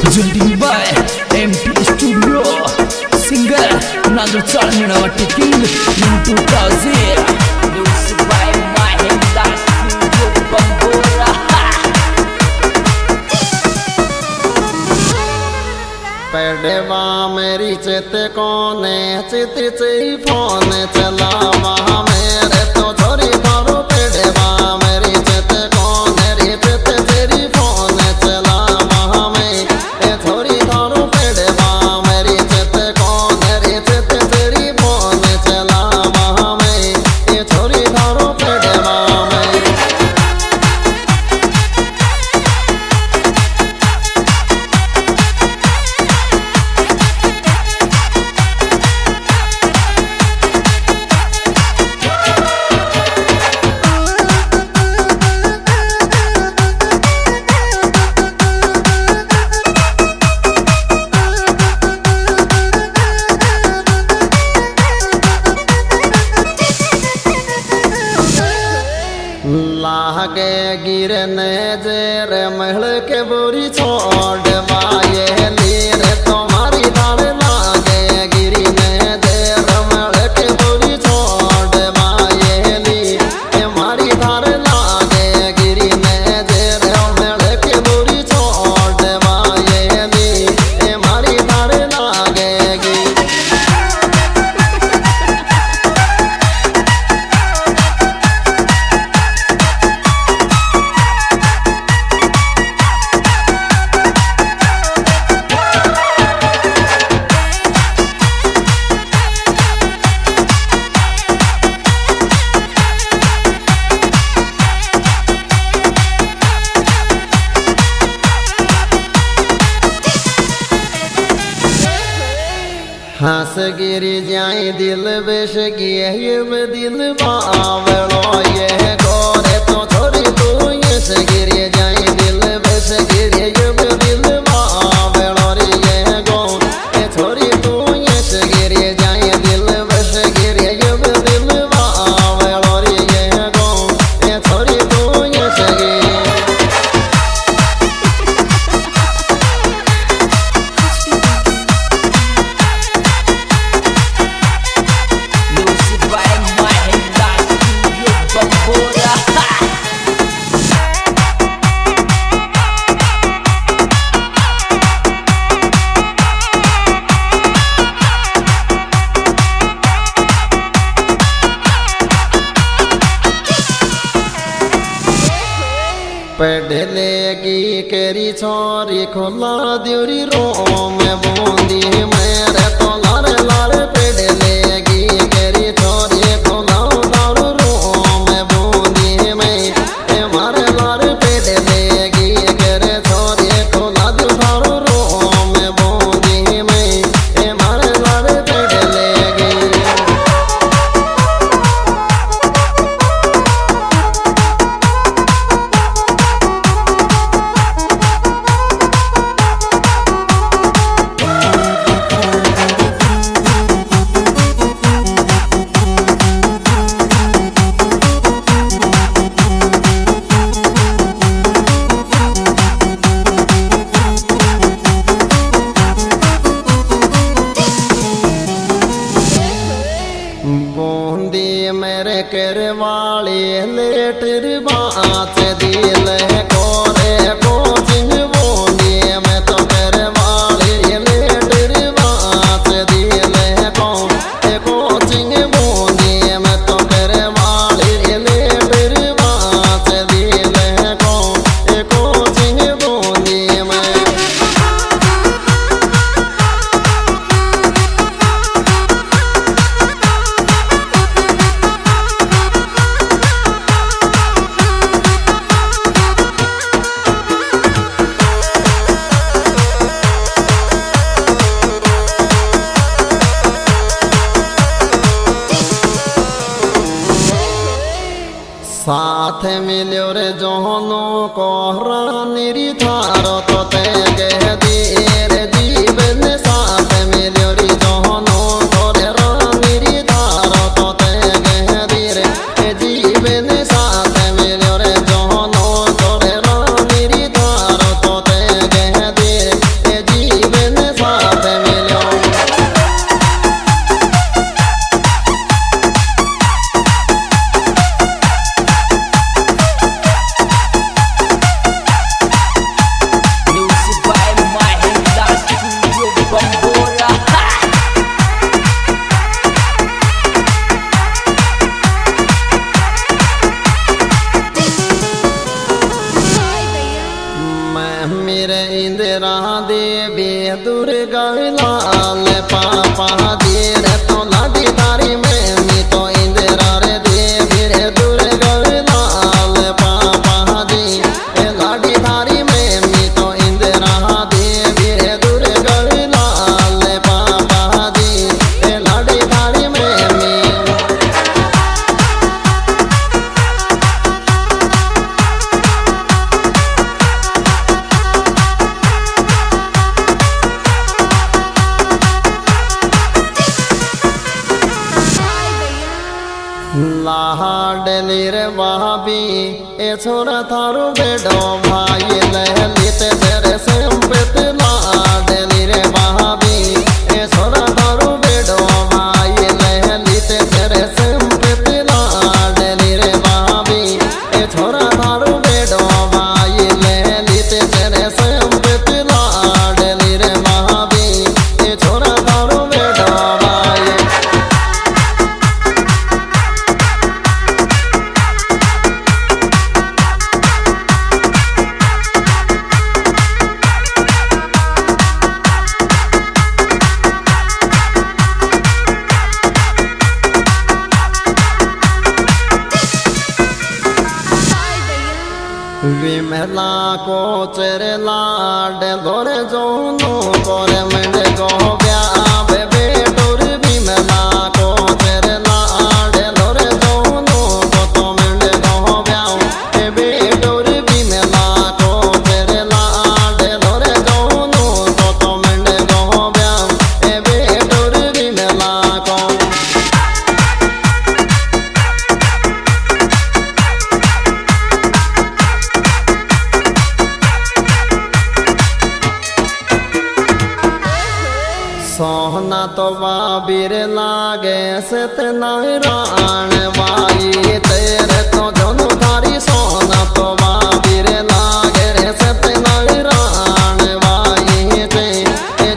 Presenting by MP Studio. Singer Nagar Charmina King into Kazir. Music by Mahindra Studio Bambora. पढ़वा मेरी चित कोने चित ची फोन चलावा मेरे तो छोरी मारो पढ़वा मेरी चित कोने रे चित तेरी फोन चलावा मैं छोरी मारो पढ़वा मेरी चित कोने रे चित तेरी फोन चलावा मैं छोरी मारो पढ़वा मैं लागे गिरने जेर महल के बोरी छोड़ वाये लीर तुम्हारी दाल लागे गिरने जेर महल के बोरी छोड़ वाये ली हमारी दाल लागे गिरने जेर महल के बोरी छोड़ वाये ली हमारी दाल लागेगी हंस गिरी जाए दिल बेश गिए दिल बावड़ो ये गोरे तो छोरी तू ये से गिरी जाए दिल बेश गिरी दिल बावड़ो रे ये गो छोरी तू ये से गिरी जाए दिल बेश गिरी दिल बावड़ो रे ये गो छोरी तू ये से गिरी Music by Mahindra Studio Bambora. पढ़ लेगी केरी छोरी खुला द्यूरी रो में बूंदी मेरे तो लार लार पढ़ लेगी केरी छोरी खुला दारू रो में बूंदी मैं मारे लार पढ़ लेगी केरे छोरी खुला दारू रो में बूंदी मैं मारे लार पढ़ लेगी बूंदी मेरे करवाली लेटर बात दिल कोरे कोचिंग बूंदी मैं तो करवाली लेटर बात दिल कोचिंग बूंदी मैं तो करवाली लेटर बात दिल कोचिंग बूंदी मैं साथ मिलो रे जोनो को रानी थारो तो ते कह दीर जीवन साथ मिलो रे जोनो को रानी थारो तो ते कह दीर जीवन साथ मिलो रे जोनो को रानी थारो मेरे इंदिरा देवी दुर्गा लाल पापा देर तो लाडी तारी में मी तो इंदिरा रे देवी रे दुर्गा लाल पापा दी लाडी तारी में मी तो इंदिरा देवी रे दुर्गा लाल पापा दी लाडी तारी में मी लाडली रे भाभी ए छोरा थारू बेडो भाई लहलित तेरे संपत लाडली रे भाभी ए छोरा थारू बेडो भाई लहलित तेरे संपत लाडली रे भाभी ए छोरा थारू बेडो भाई लहलित तेरे संपत लाडली रे भाभी ए छोरा थारू बेडो भाई विमला को चेरे लाड गोरे जोनो गोरे मंडे गो ब्याह बेटोर विमला को चेरे लाड गोरे जोनो गो तो मंडे गो ब्याह बेटोर विमला को चेरे लाड गोरे जोनो गो तो मंडे गो ब्याह बेटोर विमला को सोहना तो बाबीर लागे सत नारायण वाई तेरे तो जनु थारी सोना तो बाबीर लागे रे सत नारायण वाई ते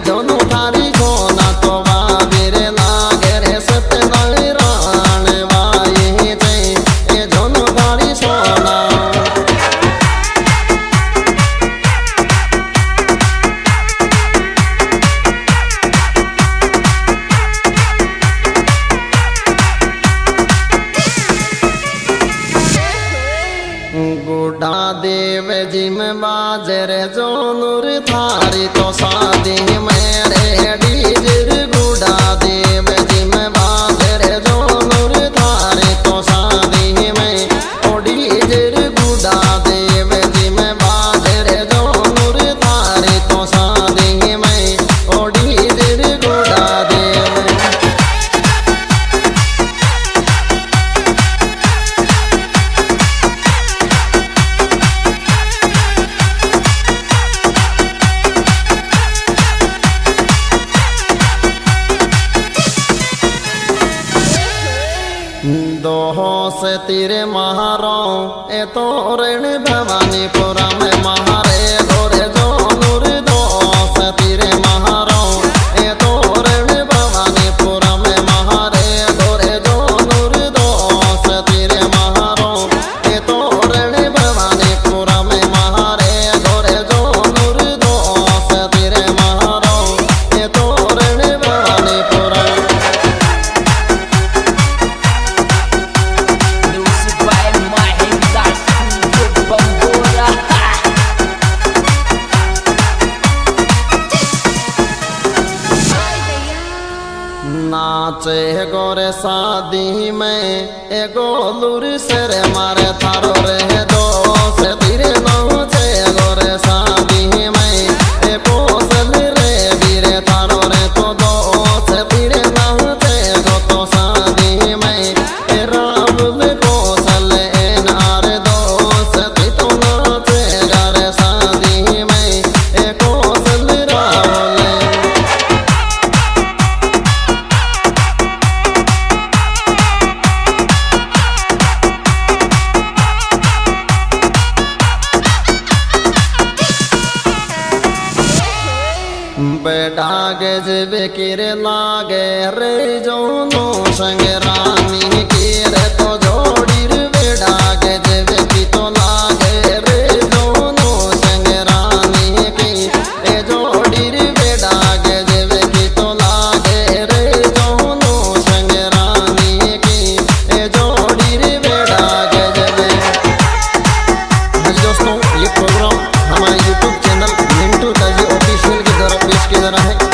जनु थारी सोना तो बाबीर लागे रे सत नारायण वाई ते जनु थारी सोना गुडा देव जिम बाजर जो नूर थारी तो शादी मेरे डीजर गुडा देव जिम बाजर जो नूर थारी तो शादी में ओ डीजर गुडा देव जिम बाजर जो नूर थारी तो शादी में ओ डीजर गुडा देव दोहो से तीरे महारो ए तो ऋण भवानीपुरा में महारे गोरे जो नूर दो से तीरे महारो ए तो ऋण भवानीपुरा में महारे गोरे जो नूर दो से तीरे महारो ए तो ऋण भवानीपुरा में महारे गोरे जो नूर दो से तीरे महारो ए तो ऋण Bhawanipura Music by Mahinda Studio Bambora. नाचे गोरे शादी में एगो लूर सर मारे थारो रे दो से धीरे नाचे गोरे शादी में एको सल रे बीरे थारो रे तो दो से धीरे नाचे गो तो शादी में ए रावल को सल एन आर दो से तो नाचे गारे शादी में एको सल रावल बेटा गजब किरे लागे रे जोनो संग रानी किरे तो जोड़ी रे बेटा गजब की तो लागे रे जोनो संग रानी रहे